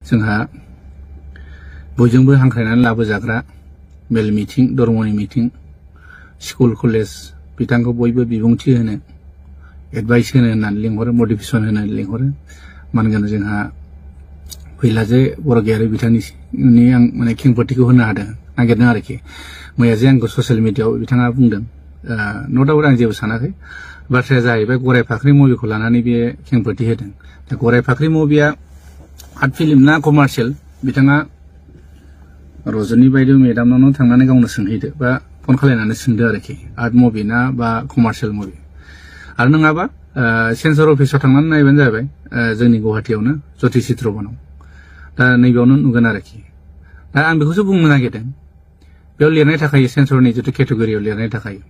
जोंहा बयजोंबो हांख्रायनानै लाबोजाग्रा मेल मिटिं धर्मनि मिटिं स्कुल कलेज बिथांखौ बयबो बिबुंथि होनो एडभाइस होनो होननानै लिंहरो मटिभेसन होनो लिंहरो मानगोन जोंहा फैलाजे बरगयारि बिथांनि आं माने खेंफोरथिखौ होनो हादों नागिरदों आरोखि मैया जे आंखौ ससियेल मिडियायाव बिथाङा बुंदों न' डाउट आं जेबो सानाखै बाथ्राया जाहैबाय गराय फाख्रि मुभिखौ लानानै बे खेंफोरथि होदों दा गराय फाख्रि मुभिया आर्ट फिल्म ना कमार्शियेल बिथाङा रजनी बायदि मेडामनाव थांनानै गावनो सोंहैदो बा फन खालायनानै सोंदो आरोखि आर्ट मुभि ना बा कमार्शियेल मुभि आरो नङाबा सेन्सर अफिसाव थांनानै नायबानो जाबाय जोंनि गुवाहाटीयावनो ज्योति चित्र बनाव दा नैबेयावनो नुगोन आरोखि दा आं बेखौसो बुंनो नागिरदों बेयाव लिरनाय थाखायो सेन्सरनि जितु केटेगरियाव लिरनाय थाखायो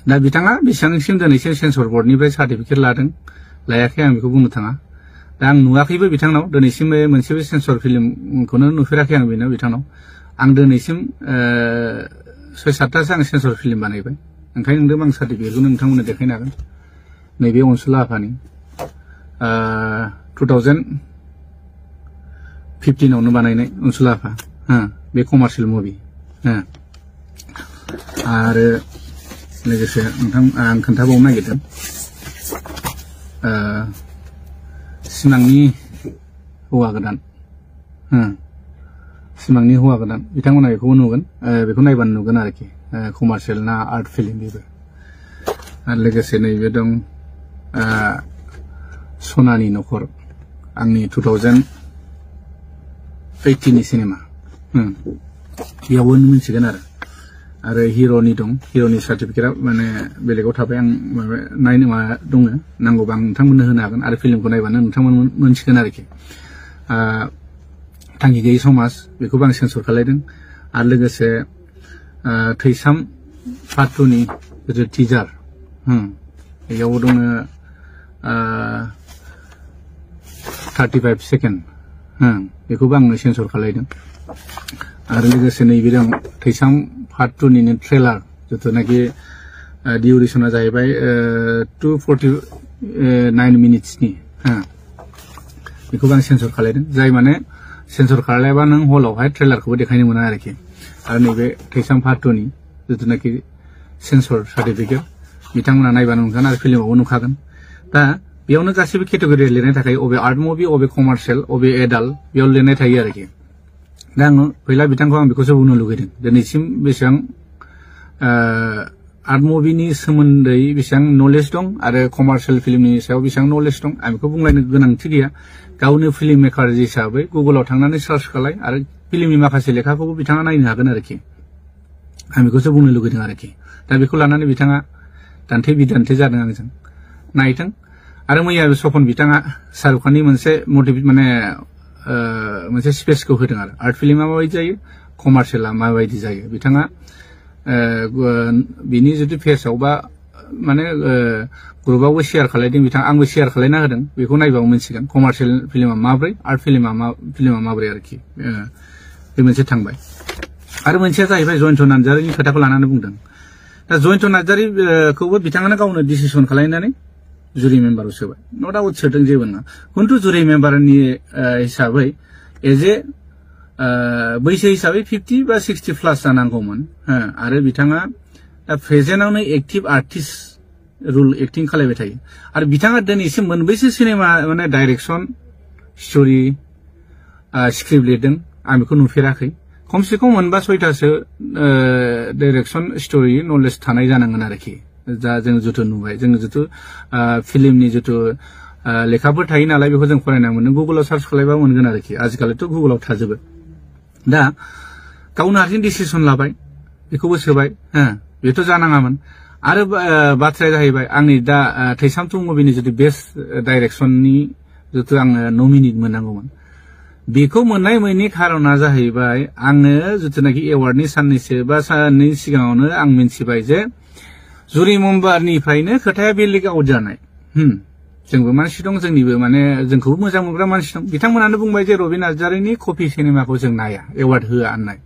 दा बिथाङा बेसेबांसिम दिनैसिम सेन्सर बर्डनिफ्राय सार्टिफिकेट लादों लायाखै आं बेखौ बुंनो थाङा दा आं नुवाखैबो बिथांनाव दिनैसिम मोनसेबो सेन्सर फिल्मखौनो नुफेराखै आं बेनाव बिथांनाव आं दिनैसिम 6-7थासो आं सेन्सर फिल्म बानायबाय ओंखायनो नोंदों आं सार्टिफिकेटखौ नोंथांमोननो देखायनो हागोन नैबे अनसुला आफानि 2015आवनो बानायनाय अनसुला आफा बे कमार्शियेल मुभि आरो लोगोसे नोंथां आं खोन्थाबावनो नागिरदों सिमांनि हौवा गोदान सिमांनि हौवा गोदान बिथांमोना बेखौबो नुगोन बेखौ नायबानो नुगोन आरोखि कमार्शियेल ना आर्ट फिल्म बेबो आरो लोगोसे नैबे दं सनानि नखर आंनि 2018नि सिनेमा बेयावबो मिथिगोन आरो हिर'नि दं हिर'नि सार्टिफिकेटआ माने बेलेगाव थाबाय आं माबा नायनो मा दङ नांगौबा आं नोंथांमोननो होनो हागोन आरो फिल्मखौ नायबानो नोंथांमोन मोनसिगोन आरोखि थांखि गैयै समाज बेखौबो आं सेन्सर खालायदों आरो लोगोसे थैसाम पार्ट 2नि जितु टिजार बेयाव दङ 35 सेकेन्ड बेखौबो आंनो सेन्सर खालायदों आरो लोगोसे नैबे दं थैसाम पार्ट 2निनो ट्रेलार जितुनाखि डिउरेसना जाहैबाय 249 मिनिट्सनि बेखौबो आं सेन्सर खालायदों जाय माने सेन्सर खालायबा नों हलावहाय ट्रेलारखौबो देखायनो मोना आरोखि आरो नैबे थैसाम पार्ट 2नि जितुनाखि सेन्सर सार्टिफिकेट बिथांमोना नायबानो नुगोन आरो फिल्मावबो नुखागोन दा बेयावनो गासैबो केटेगरि लिरनाय थाखायो अबे आर्ट मुभि अबे कमार्शियेल अबे एडाल्ट बेयाव लिरनाय थायो आरोखि दा आङो फैला बिथांखौ आं बेखौसो बुंनो लुगैदों दिनैसिम बेसेबां आर्ट मुभिनि सोमोन्दै बेसेबां नलेज दं आरो कमार्शियेल फिल्मनि सायाव बेसेबां नलेज दं आं बेखौ बुंलायनो गोनांथि गैया गावनो फिल्म मेकार हिसाबै गुगोलाव थांनानै सार्च खालाय आरो फिल्मनि माखासे लेखाखौबो बिथाङा नायनो हागोन आरोखि आं बेखौसो बुंनो लुगैदों आरोखि दा बेखौ लानानै बिथाङा दान्थे बिदान्थे जादों आंजों नायथों आरो मैया सपन बिथाङा शाहरुख खाननि मोनसे मटिभेट माने मोनसे स्पेसखौ होदों आरो आर्ट फिल्मा माबायदि जायो कमार्शियेला माबायदि जायो बिथाङा बिनि जुदि पेजआव बा माने ग्रुपआवबो शेयार खालायदों बिथाङा आंबो शेयार खालायना होदों बेखौ नायबाबो मिथिगोन कमार्शियेल फिल्मा माब्रै आर्ट फिल्मा माब्रै आरोखि बे मोनसे थांबाय आरो मोनसेया जाहैबाय जयन्त नार्जारिनि खोथाखौ लानानै बुंदों दा जयन्त नार्जारिखौबो बिथाङानो गावनो डिसिसन खालायनानै जुरि मेम्बाराव सोबाय न डाउट सोदों जेबो नङा खिन्थु जुरि मेम्बारनि हिसाबै एज ए बैसो हिसाबै 50 बा 60 प्लास जानांगौमोन आरो बिथाङा प्रेजेन्टआवनो एक्टिभ आर्टिस्ट रुल एक्टिं खालायबाय थायो आरो बिथाङा दिनैसिम मोनबैसो सिनेमा माने डाइरेक्सन स्ट'रि स्क्रिप्ट लिरदों आं बेखौ नुफेराखै खमसे खम मोनबा 6थासो डाइरेक्सन स्ट'रि नलेज थानाय जानांगोन आरोखि जा जों जिथु नुबाय जों जिथु फिल्मनि जिथु लेखाफोर थायो नालाय बेखौ जों फरायना मोनो गुगोलाव सार्च खालायबा मोनगोन आरोखि आजिखालिथ' गुगोलाव थाजोबो दा गावनो हारसिं डिसिसन लाबाय बेखौबो सोबाय बेथ' जानाङामोन आरो बाथ्राया जाहैबाय आंनि दा थैसाम 2 मुभिनि जितु बेस्ट डाइरेक्सननि जितु आङो नमिनेट मोननांगौमोन बेखौ मोननाय मोननि खारना जाहैबाय आङो जितुनाखि एवार्डनि साननैसो बा साननै सिगाङावनो आं मिन्थिबाय जे जुरि मेम्बारनिफ्रायनो खोथाया बेलेग आउट जानाय जोंबो मानसि दं जोंनिबो माने जोंखौबो मोजां मोनग्रा मानसि दं बिथांमोनानो बुंबाय जे रबि नार्जारिनि कपि सिनेमाखौ जों नाया एवार्ड होआ होननाय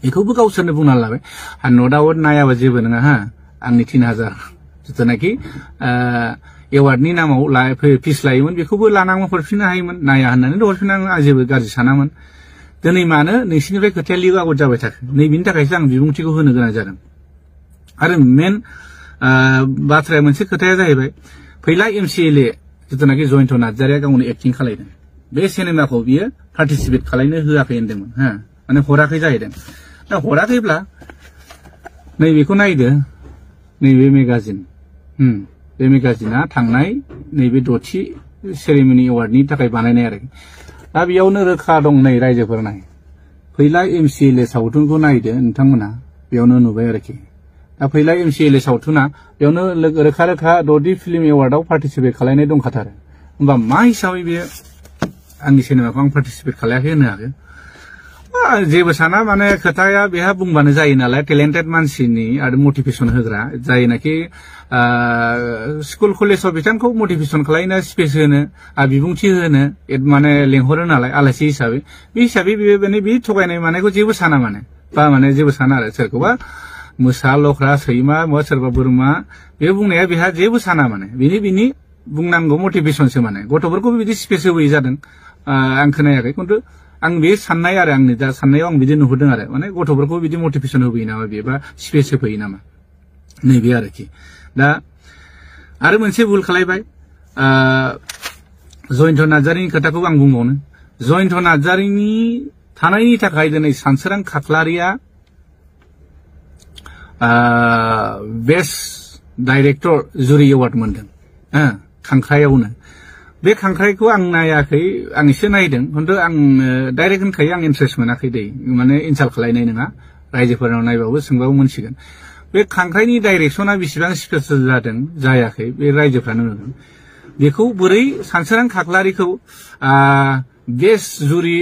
बेखौबो गावसोरनो बुंना लाबाय आरो न' डाउट नायाबा जेबो नङा आंनि 3000 जितुनाखि एवार्डनि नामाव फिस लायोमोन बेखौबो लानांगौ हरफिननो हायोमोन नाया होननानै हरफिननो आं जेबो गाज्रि सानामोन दिनै मानो नोंसिनिफ्राय खोथाया लिक आउट जाबाय थाखो नैबेनि थाखायसो आं बिबुंथिखौ होनो गोनां जादों आरो मेन बाथ्राया मोनसे खोथाया जाहैबाय फैला एमसिएलए जिथुनाखि जयन्त नार्जारिया गावनो एक्टिं खालायदों बे सिनेमाखौ बियो पार्टिसिपेट खालायनो होआखै होनदोंमोन हा माने हराखै जाहैदों दा हराखैब्ला नैबेखौ नायदो नैबे मेगाजिन बे मेगाजिना थांनाय नैबे 6थि सेरेमनि एवार्डनि थाखाय बानायनाय आरो दा बेयावनो रोखा दं नै रायजोफोर नाय फैला एमसिएलए सावथुनखौ नायदो नोंथांमोना बेयावनो नुबाय आरोखि दा फैला एमसिएलए सावथुना बेयावनो रोखा रोखा 6थि फिल्म एवार्डआव पार्टिसिपेट खालायनाय दंखाथारो होमबा मा हिसाबै बेयो आंनि सिनेमाखौ आं पार्टिसिपेट खालायाखै होनो हागोन जेबो साना माने खोथाया बेहा बुंबानो जायो नालाय टेलेन्टेड मानसिनि आरो मटिभेसन होग्रा जायनाखि स्कुल कलेजाव बिथांखौ मटिभेसन खालायनो स्पेस होनो बिबुंथि होनो माने लेंहरो नालाय आलासि हिसाबै बे हिसाबै बे थगायनाय मानायखौ जेबो साना माने बा माने जेबो साना आरो सोरखौबा मोसा लख्रा सैमा सोरबा बोरमा बे बुंनाया बेहा जेबो साना माने बिनि बुंनांगौ मटिभेसनसो माने गथ'फोरखौ बिदि स्पेस होबोयै जादों आं खोनायाखै खिन्थु आं बे साननाय आरो आंनि दा साननायाव आं बिदि नुहुरदों आरो माने गथ'फोरखौ बिदि मटिभेसन होबोयो नामा बेबा स्पेस होफैयो नामा नैबे आरोखि दा आरो मोनसे भुल खालायबाय जयन्त नार्जारिनि खोथाखौ आं बुंबावनो जयन्त नार्जारिनि थानायनि थाखाय दिनै सानसोरां खाख्लारिया बेस्ट डाइरेक्टर जुरि एवार्ड मोनदों खांख्रायावनो बे खांख्राइखौ आं नायाखै आं एसे नायदों खिन्थु आं डाइरेक्ट होनखायो आं इन्ट्रेस्ट मोनाखै दै माने इनसाल्ट खालायनाय नङा रायजोफोरनाव नायबाबो सोंबाबो मोनसिगोन बे खांख्राइनि डाइरेक्सना बेसेबां स्पेसियल जादों जायाखै बे रायजोफ्रानो नुदों बेखौ बोरै सानसोरां खाख्लारिखौ बेस्ट जुरि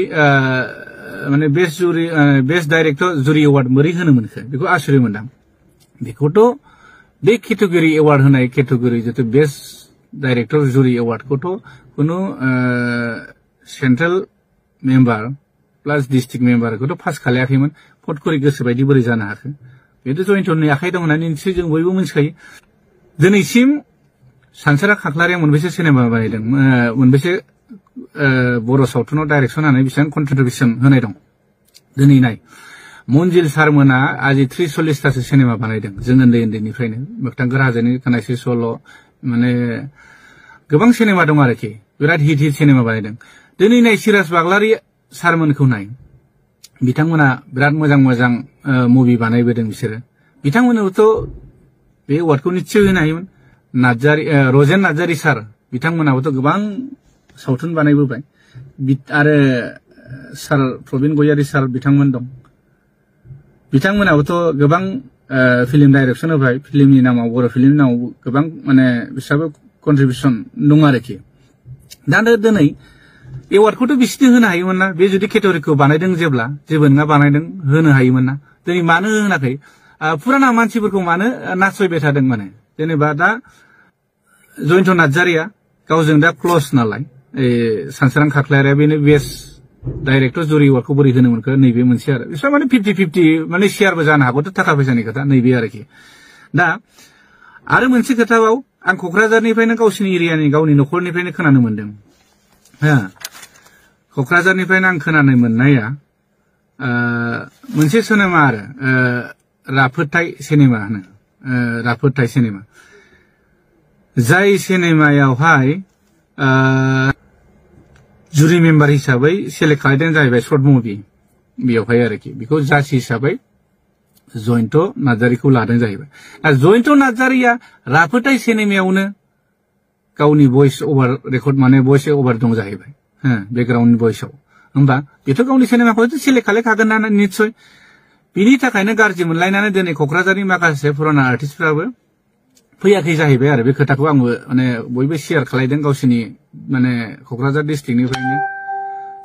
माने बेस्ट डाइरेक्टर जुरि एवार्ड बोरै होनो मोनखो बेखौ आश्चर्य मोनदां बेखौथ' बे केटेगरि एवार्ड होनाय केटेगरि जितु बेस्ट डाइरेक्टर जुरि एवार्डखौथ' कुनु सेन्ट्रेल मेम्बार प्लास डिस्ट्रिक्ट मेम्बारखौथ' पास खालायाखैमोन फट करि गोसो बायदि बोरै जानो हाखो बेथ' जयन्तनि आखाइ दं होननानै निश्चय जों बयबो मिथिखायो दिनैसिम सानसोरां खाख्लारिया मोनबेसे सिनेमा बानायदों मोनबेसे बर' सावथुनाव डाइरेक्सन होनानै बेसेबां कन्ट्रिबिउसन होनाय दं दिनै नाय मन्जिल सारमोना आजि 30-40थासो सिनेमा बानायदों जों उन्दैनिफ्रायनो मोगथां गोराहाजोनि खोनासि सल' माने गोबां सिनेमा दं आरोखि बिराद हिट सिनेमा बानायदों दिनै नाय सिराज बाग्लारि सारमोनखौ नाय बिथांमोना बिराद मोजां मुभि बानायबोदों बिसोरो बिथांमोननोथ' बे एवार्डखौ निश्चय होनो हायोमोन रजेन नार्जारि सार बिथांमोनाबोथ' गोबां सावथुन बानायबोबाय आरो सार प्रबिन गयारि सार बिथांमोन दं बिथांमोनाबोथ' गोबां फिल्म डाइरेक्सन होबाय फिल्मनि नामाव बर' फिल्मनि नामाव गोबां माने बिसोराबो कन्ट्रिबिउसन दं आरोखि दा दिनै एवार्डखौथ' बिसिनो होनो हायोमोन ना बे जुदि केटेगरिखौ बानायदों जेब्ला जेबो नङा बानायदों होनो हायोमोन ना दिनै मानो होनाखै फुराना मानसिफोरखौ मानो नासयबाय थादों माने जेनेबा दा जयन्त नार्जारिया गावजों दा क्लस नालाय सानसोरां खाख्लारिया बेनो बेस्ट डाइरेक्टर जुरि एवार्डखौ बोरै होनो मोनखो नैबे मोनसे आरो बिसोर माने 50-50 माने शेयारबो जानो हागौथ' थाखा फैसानि खोथा नैबे आरोखि दा आरो मोनसे खोथाबाव आं क'क्राझारनिफ्रायनो गावसिनि एरियानि गावनि न'खरनिफ्रायनो खोनानो मोनदों क'क्राझारनिफ्रायनो आं खोनानो मोननाया मोनसे सिनेमा आरो राफोदथाय सिनेमा होनो राफोदथाय सिनेमा जाय सिनेमायावहाय जुरि मेम्बार हिसाबै सेलेक्ट खालायदों जाहैबाय सर्ट मुभि बेयावहाय आरोखि बेखौ जाज हिसाबै जयन्त नार्जारिखौ लादों जाहैबाय जयन्त नार्जारिया राफोदथाय सिनेमायावनो गावनि भइस ओभार रेकर्ड माने भइस ओभार दं जाहैबाय बेकग्राउन्ड भइसआव होमबा बेथ' गावनि सिनेमाखौ सेलेक्ट खालायखागोन ना निश्चय बिनि थाखायनो गाज्रि मोनलायनानै दिनै क'क्राझारनि माखासे पुराना आर्टिस्टफ्राबो फैयाखै जाहैबाय आरो बे खोथाखौ आंबो माने बयबो शेयार खालायदों गावसिनि माने क'क्राझार डिस्ट्रिक्टनिफ्रायनो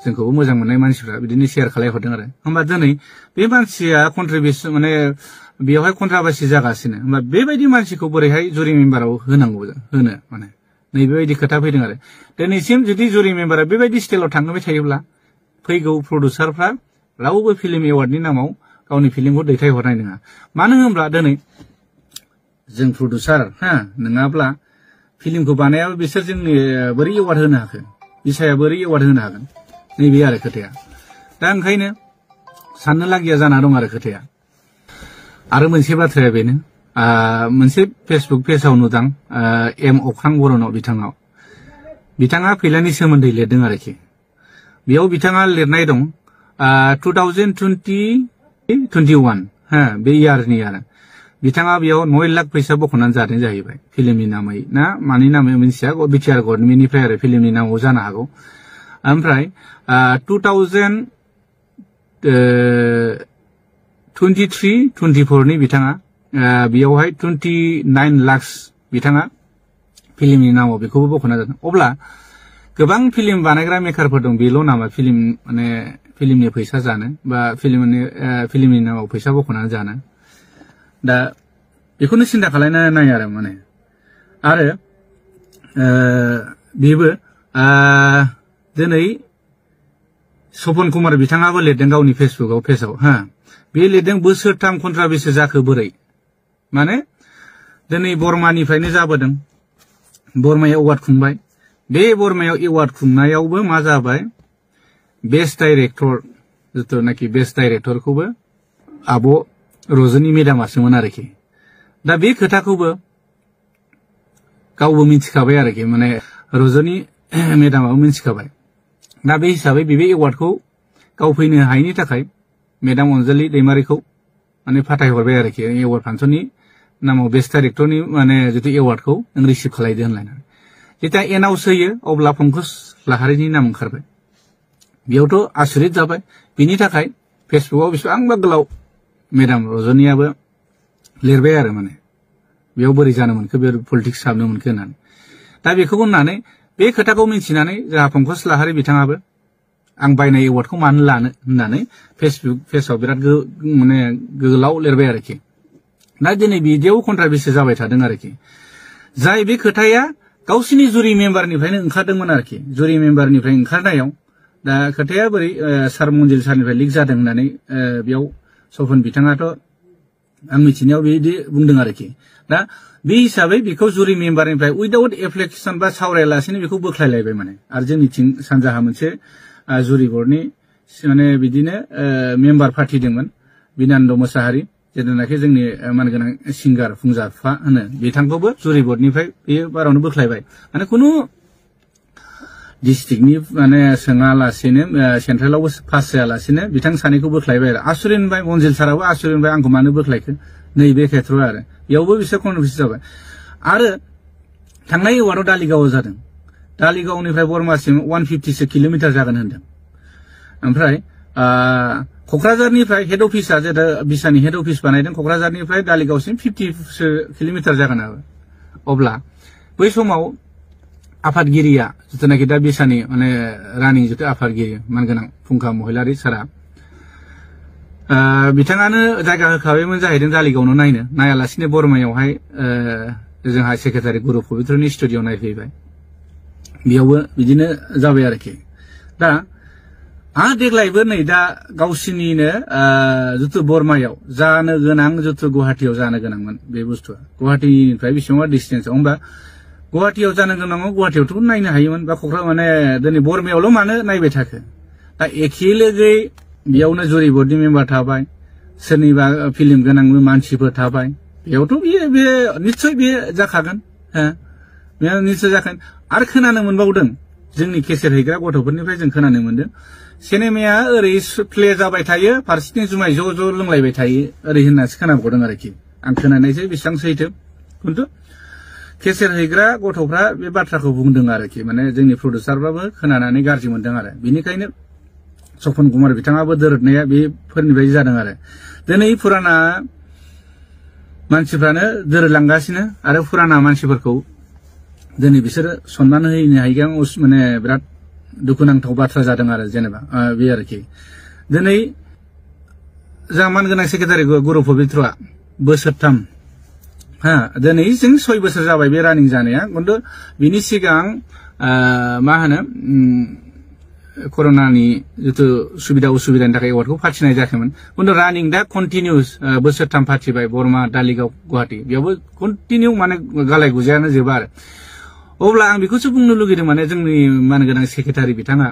जोंखौबो मोजां मोननाय मानसिफ्रा बिदिनो शेयार खालायहरदों आरो होमबा दिनै बे मानसिया कन्ट्रिबिउसन माने बेयावहाय कन्ट्राभार्सि जागासिनो होमबा बेबायदि मानसिखौ बोरैहाय जुरि मेम्बाराव होनांगौ होनो माने नैबेबायदि खोथा फैदों आरो दिनैसिम जुदि जुरि मेम्बारा बेबायदि स्टाइलाव थांबाय थायोब्ला फैगौ प्रडिउसारफ्रा रावबो फिल्म एवार्डनि नामाव गावनि फिल्मखौ दैथायहरनाय नङा मानो होनब्ला दिनै जों प्रडिउसार नङाब्ला फिल्मखौ बानायाबो बिसोर जोंनि बोरै एवार्ड होनो हाखो बिसाया बोरै एवार्ड होनो हागोन नैबे आरो खोथाया दा ओंखायनो साननो लागिया जाना दं आरो खोथाया आरो मोनसे बाथ्राया बेनो मोनसे फेसबुक पेजाव नुदां एम अख्रां बर'नाव बिथाङा फैलानि सोमोन्दै लिरदों आरोखि बेयाव बिथाङा लिरनाय दं 2021 बे इयारनि आरो बिथाङा बेयाव 9 लाख फैसा बख'नानै जादों जाहैबाय फिल्मनि नामै ना मानि नामै मिथिया बिटिआर गभर्नमेन्टनिफ्राय आरो फिल्मनि नामाव जानो हागौ ओमफ्राय 2023-24 नि बिथाङा बेयावहाय 29 लाख बिथाङा फिल्मनि नामाव बेखौबो बख'ना जादों अब्ला गोबां फिल्म बानायग्रा मेकारफोर दं बेल' नामा फिल्म माने फिल्मनि फैसा जानो बा फिल्मनि नामाव फैसा बख'नानै जानो दा बेखौनो सिन्था खालामनानै नाय आरो माने आरो बेबो दिनै सपन कुमार बिथाङाबो लिरदों गावनि फेसबुकाव पेजाव बे लिरदों बोसोरथाम कन्ट्राबेसि जाखो बोरै माने दिनै बर्मानिफ्रायनो जाबोदों बर्मायाव एवार्ड खुंबाय बे बर्मायाव एवार्ड खुंनायावबो मा जाबाय बेस्ट डाइरेक्टर जिथुनाखि बेस्ट डाइरेक्टरखौबो आब' रजनी मेदामासोमोन आरोखि दा बे खोथाखौबो गावबो मिथिखाबाय आरोखि माने रजनी मेदामाबो मिथिखाबाय दा बे हिसाबै बे एवार्डखौ गाव फैनो हायैनि थाखाय मेदाम अनजालि दैमारिखौ माने फाथायहरबाय आरोखि एवार्ड फांसननि नामाव बेस्ट डाइरेक्टरनि माने जितु एवार्डखौ नों रिसिभ खालायदो होनलायनानै जेब्ला एनाउन्स होयो अब्ला पंकज लाहारिनि नाम ओंखारबाय बेयावथ' आसुरित जाबाय बिनि थाखाय फेसबुकाव बेसेबांबा गोलाव मेदाम रजनीयाबो लिरबाय आरो माने बेयाव बोरै जानो मोनखो बे पलिटिक्स हाबनो मोनखो होननानै दा बेखौ बुंनानै बे खोथाखौ मिथिनानै जोंहा पंकज लाहारि बिथाङाबो आं बायनाय एवार्डखौ मानो लानो होननानै फेसबुक पेजाव बिराद माने गोलाव लिरबाय आरोखि दा दिनै बिदियाव कन्ट्राबेसि जाबाय थादों आरोखि जाय बे खोथाया गावसिनि जुरि मेम्बारनिफ्रायनो ओंखारदोंमोन आरोखि जुरि मेम्बारनिफ्राय ओंखारनायाव दा खोथाया बोरै सार मन्जिल सारनिफ्राय लिक जादों होननानै बेयाव सपन बिथाङाथ' आं मिथिनायाव बिदि बुंदों आरोखि दा बे हिसाबै बेखौ जुरि मेम्बारनिफ्राय उइदाउट एप्लिकेसन बा सावरायालासेनो बेखौ बोख्लायलायबाय माने आरो जोंनिथिं सानजाहा मोनसे जुरि बर्डनि माने बिदिनो मेम्बार फाथिदोंमोन बिनान्द मोसाहारि जेनाखि जोंनि मानगोनां सिंगार फुंजाफा होनो बिथांखौबो जुरि बर्डनिफ्राय बेयो बारावनो बोख्लायबाय माने खुनु डिस्ट्रिक्टनि माने सोङालासेनो सेन्ट्रेलावबो पास जायालासेनो बिथां सानैखौ बोख्लायबाय आरो आसुरित मोनबाय मन्जिल साराबो आसुरित मोनबाय आंखौ मानो बोख्लायखो नैबे खेथ्रआव आरो बेयावबो बिसोर कन्ट्रभार्सि जाबाय आरो थांनाय एवार्डआव दालिगावआव जादों दालिगावनिफ्राय बर्मासिम 150 किल'मिटार जागोन होनदों ओमफ्राय क'क्राझारनिफ्राय हेड अफिसा जेदा बिसानि हेड अफिस बानायदों क'क्राझारनिफ्राय दालिगावसिम 50 किल'मिटार जागोन आरो अब्ला बै समाव आफादगिरिया जिथुनाखि दा बिसानि माने रानिं जिथु आफादगिरि मानगोनां फुंखा महिलारि सारा बिथाङानो जायगा होखाबायमोन जाहैदों दालिगावनो नायनो नायालासिनो बर्मायावहाय जोंहा सेक्रेटारि गुरु पबित्रनि स्टुडिअ नायफैबाय बेयावबो बिदिनो जाबाय आरोखि दा देग्लायबो नै दा गावसिनिनो जिथु बर्मायाव जानो गोनां जिथु गुवाहाटियाव जानो गोनांमोन बे बुस्थुआ गुवाहाटिनिफ्राय बेसेबांबा डिस्टेन्सआव होमबा गुवाहाटियाव जानो गोनाङाव गुवाहाटियावथ' नायनो हायोमोन बा क'क्राझार माने दिनै बर्मायावल' मानो नायबाय थाखो दा एखे लोगोयै बेयावनो जुरि बर्डनि मेम्बार थाबाय सोरनिबा फिल्म गोनां मानसिफोर थाबाय बेयावथ' बे निस्सय बे जाखागोन बे निस्सय जागोन आरो खोनानो मोनबावदों जोंनि केसेट हैग्रा गथ'फोरनिफ्राय जों खोनानो मोनदों सिनेमाया ओरै प्ले जाबाय थायो फारसेथिं जुमाय ज' ज' लोंलायबाय थायो ओरै होननासो खोनाबावदों आरोखि आं खोनानायसै बेसेबां सैथो खिन्थु केसेट हैग्रा गथ'फ्रा बे बाथ्राखौ बुंदों आरोखि माने जोंनि प्रडिउसारफ्राबो खोनानानै गाज्रि मोनदों आरो बेनिखायनो सपन कुमार बिथाङाबो दोरदनाया बेफोरनिफ्राय जादों आरो दिनै फुराना मानसिफ्रानो दोरलांगासिनो आरो फुराना मानसिफोरखौ दिनै बिसोरो सनमान होनो हायैया माने बिराद दुखुनांथाव बाथ्रा जादों आरो जेनेबा बे आरोखि दिनै जोंहा मानगोनां सेक्रेटारि गुरु पबित्रआ बोसोरथाम दिनै जों 6 बोसोर जाबाय बे रानिं जानाया खिन्थु बिनि सिगां मा होनो कर'नानि जिथु सुबिदा उसुबिदानि थाखाय एवार्डखौ फाथिनाय जायाखैमोन खिन्थु रानिं दा कन्टिनिउस बोसोरथाम फाथिबाय बर्मा दालिगाव गुवाहाटि बेयावबो कन्टिनिउ माने गालाय गुजायानो जोबा आरो अब्ला आं बेखौसो बुंनो लुगैदों माने जोंनि मानगोनां सेक्रेटारि बिथाङा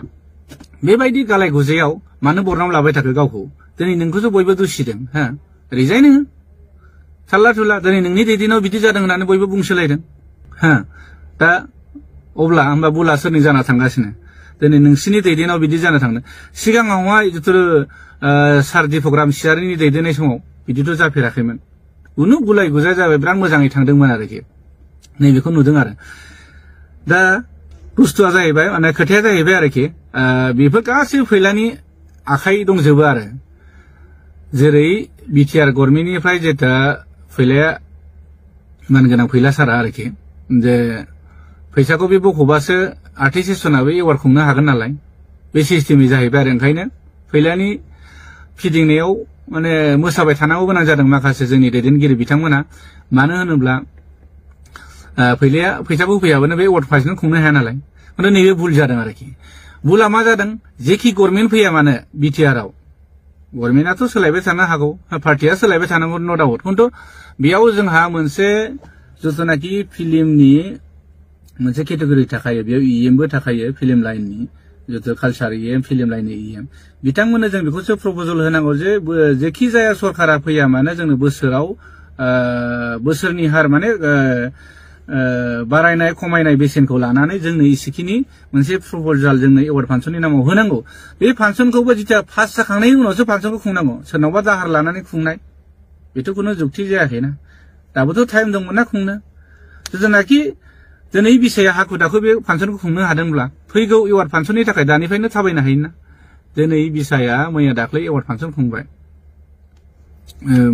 बेबायदि गालाय गुजायाव मानो बरनाम लाबाय थाखो गावखौ दिनै नोंखौसो बयबो दुसिदों हा रिजाइन हो थाल्ला थुला दिनै नोंनि दैदेनाव बिदि जादों होननानै बयबो बुंसोलायदों हा दा अब्ला होमबा बुला सोरनि जाना थांगासिनो दिनै नोंसिनि दैदेनाव बिदि जाना थांदों सिगाङावहाय जिथु सार दीपक रामसियारिनि दैदेननाय समाव बिदिथ' जाफेराखैमोन उनु गुलाय गुजाय जाबाय बिराद मोजाङै थांदोंमोन आरोखि नैबेखौ नुदों आरो दा बुस्थुआ जाहैबाय माने खोथाया जाहैबाय आरोखि बेफोर गासैबो फैलानि आखाइ दंजोबो आरो जेरै बिटिआर गभर्नमेन्टनिफ्राय जेथा फैलाया मानगोनां फैला सारा आरोखि जे फैसाखौ बे बख'बासो आर्टिस्टनाबो एवार्ड खुंनो हागोन नालाय बे सिस्टेमै जाहैबाय आरो ओंखायनो फैलानि फिदिंनायाव माने मोसाबाय थानांगौ गोनां जादों माखासे जोंनि दैदेनगिरि बिथांमोना मानो होनोब्ला फैलाया फैसाखौ होफैयाबानो बे एवार्ड फांसन खुंनो हाया नालाय खिन्थु नैबे भुल जादों आरोखि भुला मा जादों जेखि गभर्नमेन्ट फैया मानो बिटिआरआव गभर्नमेन्टआथ' सोलायबाय थानो हागौ पार्टिया सोलायबाय थानांगौ न' डाउट खिन्थु बेयाव जोंहा मोनसे जिथुनाखि फिल्मनि मोनसे केटेगरि थाखायो बेयाव इएमबो थाखायो फिल्म लाइननि जितु कालचार इएम फिल्म लाइननि इएम बिथांमोननो जों बेखौसो प्रप'जल होनांगौ जे जेखि जाया सरकारा फैया मानो जोंनो बोसोराव बोसोरनि हार माने बारायनाय खमायनाय बेसेनखौ लानानै जोंनो इसेखिनि मोनसे प्रप'जाल जोंनो एवार्ड फांसननि नामाव होनांगौ बे फांसनखौबो जिथिया पास जाखांनायनि उनावसो फांसनखौ खुंनांगौ सोरनावबा दाहार लानानै खुंनाय बेथ' खुनु जुक्ति जायाखैना दाबोथ' टाइम दंमोन ना खुंनो जेनाखि दिनै बिसाया हाखु दाखु बे फांसनखौ खुंनो हादोंब्ला फैगौ एवार्ड फांसननि थाखाय दानिफ्रायनो थाबायनो हायोना दिनै बिसाया मैया दाख्लै एवार्ड फांसन खुंबाय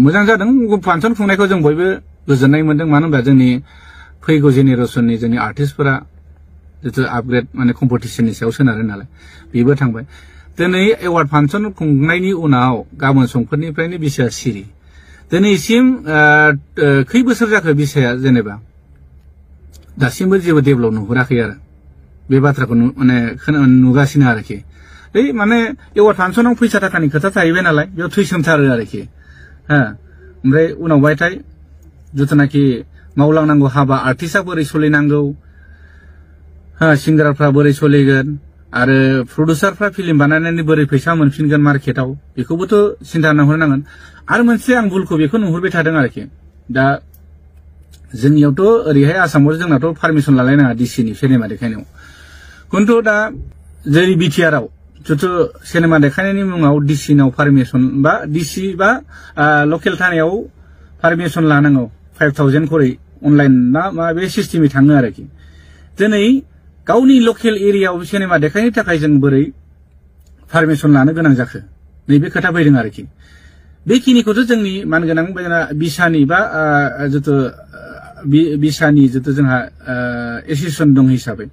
मोजां जादों फांसन खुंनायखौ जों बयबो गोजोननाय मोनदों मानो होनबा जोंनि फैगौ जेनेरेसननि जोंनि आर्टिस्टफोरा जितु आपग्रेड माने कम्पिटिसननि सायाव सोनारो नालाय बेबो थांबाय दिनै एवार्ड फांसन खुंनायनि उनाव गाबोन समफोरनिफ्रायनो बिसाया सिरि दिनैसिम खै बोसोर जाखो बिसाया जेनेबा दासिमबो जेबो डेभेलप नुहुराखै आरो बे बाथ्राखौ माने नुगासिनो आरोखि माने एवार्ड फांसनाव फैसा थाखानि खोथा थाहैबाय नालाय बेयाव थैसोमथारो आरोखि हा ओमफ्राय उनावबायथाय जिथुनाखि मावलांनांगौ हाबा आर्टिस्टआ बोरै सोलिनांगौ हा सिंगारफ्रा बोरै सोलिगोन आरो प्रडिउसारफ्रा फिल्म बानायनानै बोरै फैसा मोनफिनगोन मार्केटाव बेखौबोथ' सिन्था नुहुरनांगोन आरो मोनसे आं भुलखौ बेखौ नुहुरबाय थादों आरोखि दा जोंनियावथ' ओरैहाय आसामाव जोंनाथ' पारमिसन लालायनाङा डिसिनि सिनेमा देखायनायाव खिन्थु दा जेरै बिटिआरआव जितु सिनेमा देखायनायनि मुङाव डिसिनाव पारमिसन बा डिसि बा लकेल थानायाव पारमिसन लानांगौ 5,000 खरै अनलाइन ना मा बे सिस्टेमै थाङो आरोखि दिनै गावनि लकेल एरियायाव सिनेमा देखायनो थाखाय जों बोरै पारमिसन लानो गोनां जाखो नैबे खोथा फैदों आरोखि बेखिनिखौथ' जोंनि मानगोनां बिसानि बा जितु बिसानि जितु जोंहा एसोसिएसन दं हिसाबै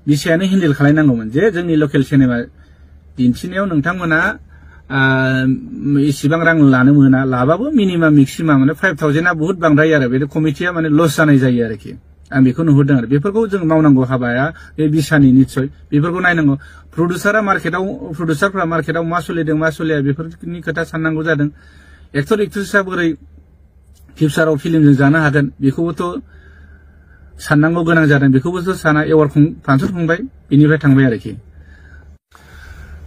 बिसायानो हेन्डेल खालायनांगौमोन जे जोंनि लकेल सिनेमा दिन्थिनायाव नोंथांमोना इसिबां रां लानो मोना लाबाबो मिनिमाम मेक्सिमाम माने 5,000 बहुत बांद्राय आरो बे कमिटिया माने लस जानाय जायो आरोखि आं बेखौ नुहुरदों आरो बेफोरखौ जों मावनांगौ हाबाया बे बिसानि निस्सय बेफोरखौ नायनांगौ प्रडिउसारफ्रा मार्केटाव मा सोलिदों मा सोलिया बेफोरनि खोथा साननांगौ जादों एक्टर एक्ट्रेसआ बोरै फिउचाराव फिल्मजों जानो हागोन बेखौबोथ' साननांगौ गोनां जादों बेखौबोथ' साना एवार्ड फांसन खुंबाय बेनिफ्राय थांबाय आरोखि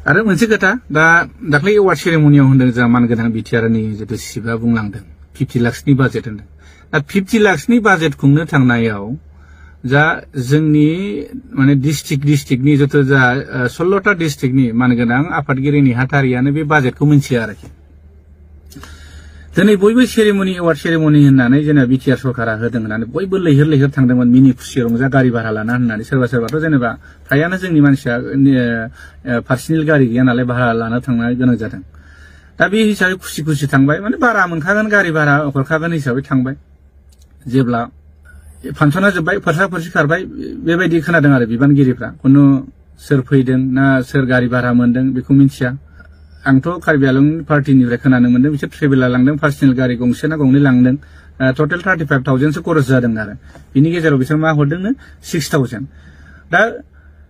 आरो मोनसे खोथा दा दाख्लै एवार्ड सेरेमनियाव होनदों जोंहा मानगोनां बिटिआरनि जितु सिबा बुंलांदों 50 लाखसनि बाजेट होनदों दा 50 लाखसनि बाजेट खुंनो थांनायाव जा जोंनि माने डिस्ट्रिक्टनि जितु जा 16टा डिस्ट्रिक्टनि मानगोनां आफादगिरि नेहाथारियानो बे बाजेटखौ मिन्थिया आरोखि दिनै बयबो सेरेमनि एवार्ड सेरेमनि होननानै जेनेबा बिटिआर सरकारा होदों होननानै बयबो लैहोर लैहोर थांदोंमोन मिनि खुसि रंजा गारि भारा लाना होननानै सोरबाथ' जेनेबा फ्रायानो जोंनि मानसिया पार्सनेल गारि गैया नालाय भारा लाना थांनो गोनां जादों दा बे हिसाबै खुसि खुसि थांबाय माने भारा मोनखागोन गारि भारा हरखागोन हिसाबै थांबाय जेब्ला फांसना जोब्बाय फोरसा खारबाय बेबायदि खोनादों आरो बिबानगिरिफ्रा खुनु सोर फैदों ना सोर गारि भारा मोनदों बेखौ मिन्थिया आंथ' कार्बि आलं पार्टिनिफ्राय खोनानो मोनदों बिसोर ट्रेभेलार लांदों पार्सनेल गारि गंसे ना गंनै लांदों टटेल 35,000सो खरस जादों आरो बिनि गेजेराव बिसोर मा हरदोंनो 6,000 दा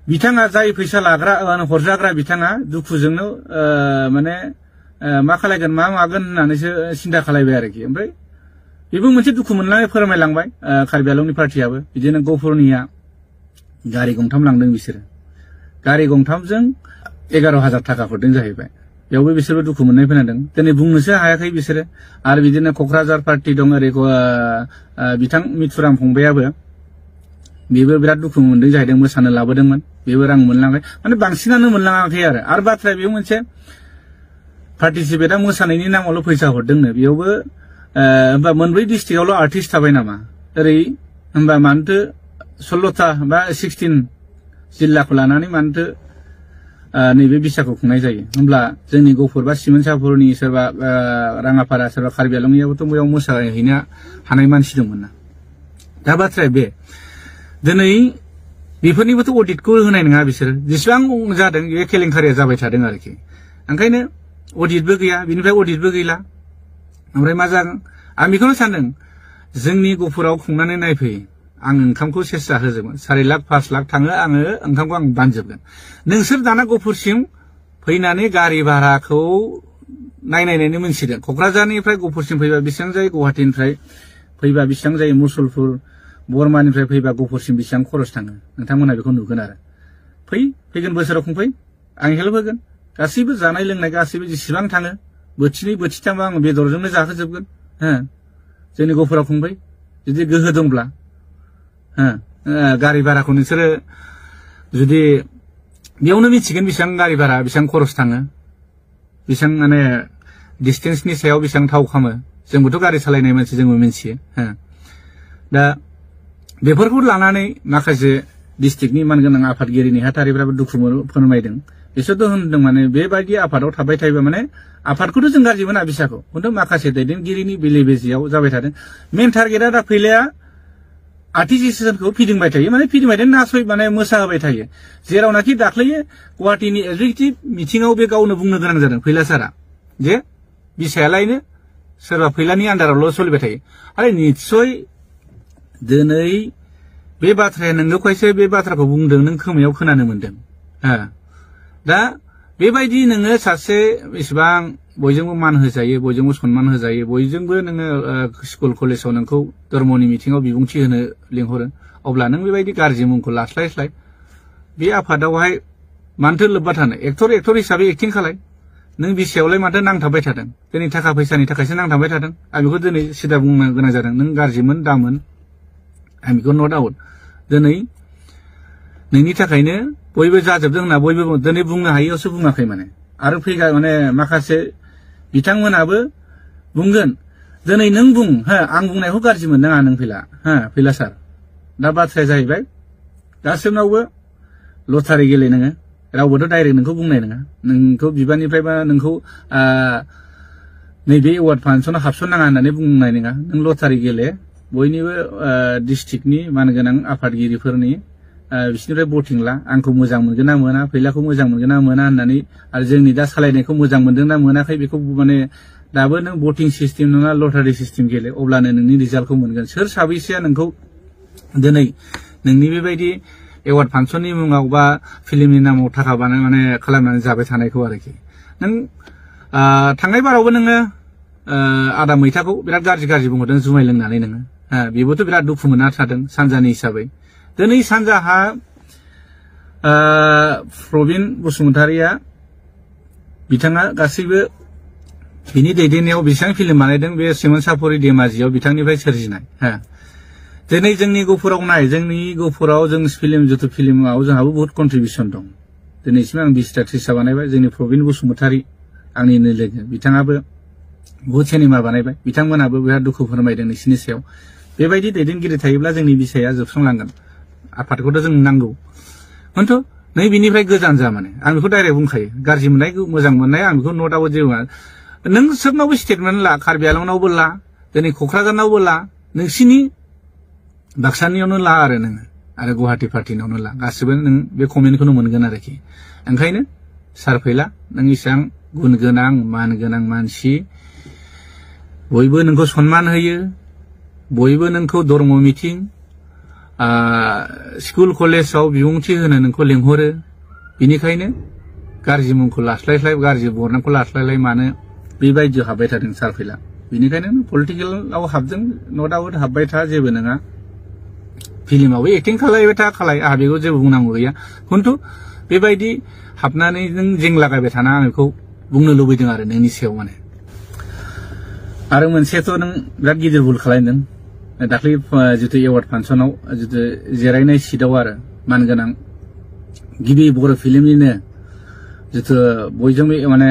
बिथाङा जाय फैसा लाग्रा हरजाग्रा बिथाङा दुखुजोंनो माने मा खालायगोन मा मागोन होननानैसो सिन्था खालायबाय आरोखि ओमफ्राय बेबो मोनसे दुखु मोनलांनाय फोरमायलांबाय कार्बि आलंनि पार्टियाबो बिदिनो गफुरनिया गारि गंथाम लांदों बिसोरो गारि गंथामजों 11,000 थाखा हरदों जाहैबाय बेयावबो बिसोरबो दुखु मोननाय खोनादों दिनै बुंनोसो हायाखै बिसोरो आरो बिदिनो क'क्राझार पार्टी दं ओरै बिथां मिथुराम फंबायाबो बेबो बिराद दुखु मोनदों जाहैदों मोसानो लाबोदोंमोन बेबो रां मोनलाङाखै माने बांसिनानो मोनलाङाखै आरो बाथ्राया बेयाव मोनसे पार्टिसिपेटआ मोसानायनि नामावल' फैसा हरदोंनो बेयावबो होमबा मोनब्रै डिस्ट्रिक्टआवल' आर्टिस्ट थाबाय नामा ओरै होमबा मानोथो 16टा बा 16 जिल्लाखौ लानानै मानोथो नैबे बिसाखौ खुंनाय जायो होमब्ला जोंनि गफुर बा सिमोनसापुरनि सोरबा राङापारा सोरबा कार्बि आलंनियाबोथ' बेयाव मोसाहैनो हानाय मानसि दंमोन ना दा बाथ्राया बे दिनै बेफोरनिबोथ' अडिटखौ होनाय नङा बिसोर जेसेबां जादों बे केलेंकारिया जाबाय थादों आरोखि ओंखायनो अडिटबो गैया बिनिफ्राय अडिटबो गैला ओमफ्राय मा जागोन आं बेखौनो सानदों जोंनि गफुराव खुंनानै नायफै आं ओंखामखौ सेस्था होजोबगोन 4 लाख 5 लाख थाङो आङो ओंखामखौ आं बानजोबगोन नोंसोर दाना गफुरसिम फैनानै गारि भाराखौ नायनायनायनो मोनसिगोन क'क्राझारनिफ्राय गफुरसिम फैबा बेसेबां जायो गुवाहाटीनिफ्राय फैबा बेसेबां जायो मुसलपुर बर्मानिफ्राय फैबा गफुरसिम बेसेबां खरस थाङो नोंथांमोना बेखौ नुगोन आरो फैगोन बोसोराव खुंफै आं हेल्प होगोन गासैबो जानाय लोंनाय गासैबो जेसेबां थाङो बोथिनै बोथिथामबा आं बेदरजोंनो जाहोजोबगोन जोंनि गफुराव खुंफै जुदि गोहो दंब्ला गारि भाराखौ नोंसोरो जुदि बेयावनो मिथिगोन बेसेबां गारि भारा बेसेबां खरस थाङो बेसेबां माने डिस्टेन्सनि सायाव बेसेबां थाव खामो जोंबोथ' गारि सालायनाय मानसि जोंबो मिथियो दा बेफोरखौ लानानै माखासे डिस्ट्रिक्टनि मानगोनां आफादगिरि नेहाथारिफ्राबो दुखु फोरमायदों बिसोरथ' होनदों माने बेबायदि आफादाव थाबाय थायोबा माने आफादखौथ' जों गाज्रि मोना बिसाखौ खिन्थु माखासे दैदेनगिरिनि बेले बेजेयाव जाबाय थादों मेन टारगेटआ दा फैलाया आर्टिस्टखौ फिदिंबाय थायो माने फिदिंबाय नासय माने मोसाहोबाय थायो जेरावनाखि दाख्लैयो गुवाहाटीनि एग्जिकिउटिभ मिटिंआव बे गावनो बुंनो गोनां जादों फैला सारा जे बिसायालायनो सोरबा फैलानि आन्दारावल' सोलिबाय थायो आरो निस्सय दिनै बे बाथ्राया नोंगौखायसो बे बाथ्राखौ बुंदों नों खोमायाव खोनानो मोनदों दा बेबायदि नोङो सासे बेसेबां बयजोंबो मान होजायो बयजोंबो सन्मान होजायो बयजोंबो नोङो स्कुल कलेजाव नोंखौ धर्मनि मिटिंआव बिबुंथि होनो लिंहरो अब्ला नों बेबायदि गाज्रि मुंखौ लास्लायस्लाय बे आफादावहाय मानोथो लोब्बा थानो एक्टर हिसाबै एक्टिं खालाय नों बिसायावलाय माथो नांथाबबाय थादों दिनै थाखा फैसानि थाखायसो नांथाबबाय थादों आं बेखौ दिनै सिदा बुंनो गोनां जादों नों गाज्रिमोन दामोन आं बेखौ नट आउट दिनै नोंनि थाखायनो बयबो जाजोबदों होनना बयबो दिनै बुंनो हायैयावसो बुङाखै माने आरो फैगा माने माखासे बिथांमोनाबो बुंगोन दिनै नों बुं आं बुंनायखौ गाज्रि मोननाङा नों फैला सार दा बाथ्राया जाहैबाय गासैनावबो लटारि गेले नोङो रावबोथ' डाइरेक्ट नोंखौ बुंनाय नङा नोंखौ बिबाननिफ्रायबा नोंखौ नैबे एवार्ड फांसनाव हाबसननाङा होननानै बुंनाय नङा नों लटारि गेले बयनिबो डिस्ट्रिक्टनि मानगोनां आफादगिरिफोरनि बिसोरनिफ्राय भटिं ला आंखौ मोजां मोनगोन ना मोना फैलाखौ मोजां मोनगोन ना मोना होननानै आरो जोंनि दा सालायनायखौ मोजां मोनदों ना मोनाखै बेखौ माने दाबो नों भटिं सिस्टेम नङा लटारि सिस्टेम गेले अब्लानो नोंनि रिजाल्टखौ मोनगोन सोर साबैसेया नोंखौ दिनै नोंनि बेबायदि एवार्ड फांसननि मुङाव बा फिल्मनि नामाव थाखा माने खालामनानै जाबाय थानायखौ आरोखि नों थांनाय बारावबो नोङो आदा मैथाखौ बिराद गाज्रि बुंहरदों जुमाय लोंनानै नोङो बेबोथ' बिराद दुखु मोनना थादों सानजानि हिसाबै दिनै सानजाहा प्रबिन बसुमतारिया बिथाङा गासैबो बिनि दैदेननायाव बेसेबां फिल्म बानायदों बे सिमोनसापुरि धेमाजियाव बिथांनिफ्राय सोरजिनाय दिनै जोंनि गफुराव नाय जोंनि गफुराव जों जिथु फिल्माव जोंहाबो बहुत कन्ट्रिबिउसन दं दिनैसिम आं 20टा 30टा बानायबाय जोंनि प्रबिन बसुमतारि आंनिनो लोगो बिथाङाबो बहुत सिनेमा बानायबाय बिथांमोनाबो बिराद दुखु फोरमायदों नोंसिनि सायाव बेबायदि दैदेनगिरि थायोब्ला जोंनि बिसाया जोबस्रांलांगोन आफादखौथ' जों नांगौ खिन्थु नै बिनिफ्राय गोजान जा माने आं बेखौ डाइरेक्ट बुंखायो गाज्रि मोननाय मोजां मोननाय आं बेखौ नट आउट जेबो नों सोरनावबो स्टेटमेन्ट ला कार्बि आलंनावबो ला दिनै क'क्राझारनावबो ला नोंसिनि बाक्सानियावनो ला आरो नोङो आरो गुवाहाटी पार्टिनावनो ला गासिबो नों बे कमेन्टखौनो मोनगोन आरोखि ओंखायनो सार फैला नों इसेबां गुन गोनां मान गोनां मानसि बयबो नोंखौ सन्मान होयो बयबो नोंखौ धर्म मिटिं स्कुल कलेजाव बिबुंथि होनो नोंखौ लेंहरो बिनिखायनो गाज्रि मुंखौ लास्लायस्लाय गाज्रि बरनामखौ लास्लायलाय मानो बेबायदियाव हाबबाय थादों सार फैला बिनिखायनो पलिटिकेलाव हाबदों नट आउट हाबबाय था जेबो नङा फिल्मावबो एक्टिं खालायबाय खालाय आहा बेखौ जेबो बुंनांगौ गैया खिन्थु बेबायदि हाबनानै नों जेंलागायबाय थाना आं बेखौ बुंनो लुबैदों आरो नोंनि सायाव माने आरो मोनसेथ' नों बिराद गिदिर भुल खालायदों दाख्लै जितु एवार्ड फांसनाव जितु जिरायनाय सिटआव आरो मानगोनां गिबि बर' फिल्मनिनो जितु बयजोंबो माने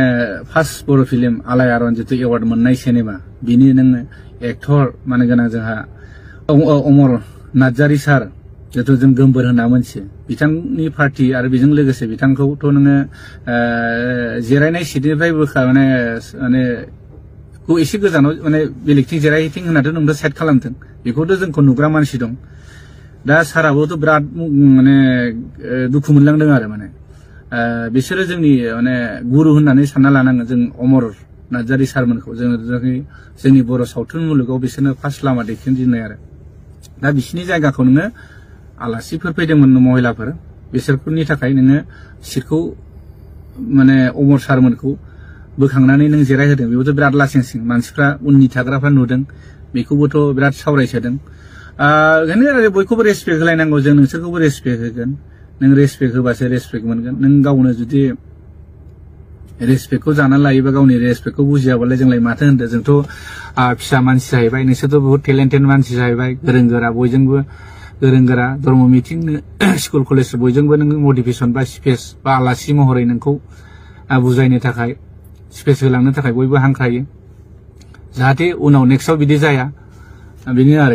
फार्स्ट बर' फिल्म आलायारन जितु एवार्ड मोननाय सिनेमा बिनि नों एक्टर मानगोनां जोंहा अमर नार्जारी सार जितु जों गोमबोर होनना मोनथियो बिथांनि पार्टी आरो बेजों लोगोसे बिथांखौथ' नोङो जिरायनाय सिटनिफ्राय माने खौ एसे गोजानाव माने बेलेगथिं जिरायहैथिं होननाथ' नोंथ' साइड खालामदों बेखौथ' जोंखौ नुग्रा मानसि दं दा साराबोथ' बिराद माने दुखु मोनलांदों आरो माने बिसोरो जोंनि माने गुरु होननानै सानना लानांगोन जों अमर नार्जारी सारमोनखौ जोंनि बर' सावथुन मुलुगाव बिसोरनो फार्स्ट लामा देखायजेननाय आरो दा बिसिनि जायगाखौ नोङो आलासिफोर फैदोंमोन महिलाफोर बिसोरफोरनि थाखाय नोङो सिटखौ माने अमर सारमोनखौ बोखांनानै नों जिरायहोदों बेबोथ' बिराद लासिंसिं मानसिफ्रा उननि थाग्राफ्रा नुदों बेखौबोथ' बिराद सावरायसोदों ओंखायनो बयखौबो रेसपेक्ट होलायनांगौ जों नोंसोरखौबो रेसपेक्ट होगोन नों रेसपेक्ट होबासो रेसपेक्ट मोनगोन नों गावनो जुदि रेसपेक्टखौ जानानै लायोबा गावनि रेसपेक्टखौ बुजियाबालाय जोंलाय माथो होनदों जोंथ' फिसा मानसि जाहैबाय नोंसोरथ' बहुत टेलेन्टेड मानसि जाहैबाय गोरों गोरा बयजोंबो गोरों गोरा धर्म मिटिं स्कुल कलेज बयजोंबो नों मटिभेसन बा स्पेस बा आलासि महरै नोंखौ बुजायनो थाखाय स्पेस होलांनो थाखाय बयबो हांख्रायो जाहाथे उनाव नेक्स्टआव बिदि जाया बेनो आरो